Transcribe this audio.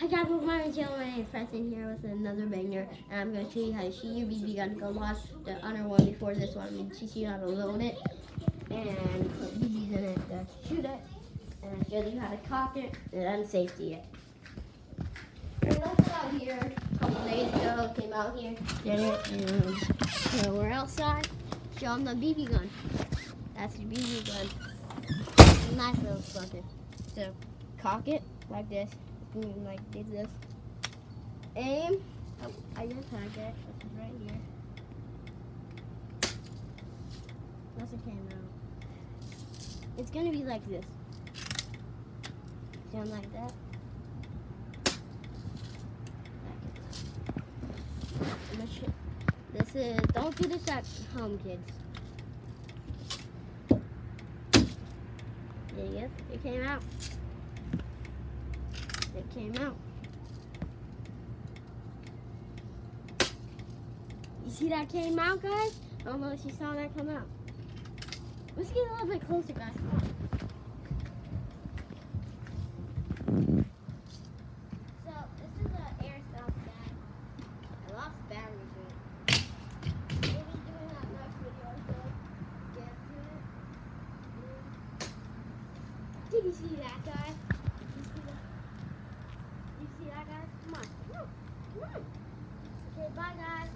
Hi guys, welcome to my channel. My name is Preston here with another banger, and I'm going to show you how to shoot your BB gun. Go watch the other one before this one. I'm going to teach you how to load it and put BBs in it to shoot it, and show you how to cock it and then safety it. We left it out here a couple days ago. Came out here, did it, and so we're outside. Show them the BB gun. That's the BB gun. Nice little sucker. So cock it like this. Like this. Aim. Oh, I just had it. It's right here. Unless it came out. It's gonna be like this. Sound like that. This is. Don't do this at home, kids. There you go. It came out. It came out. You see that came out, guys? I don't know if you saw that come out. Let's get a little bit closer, guys. So, this is an airsoft gun. I lost batteries in it. Maybe doing that next video, so get to it. Did you see that, guys? You see that, guys? Come on. Come on. Come on. Okay, bye, guys.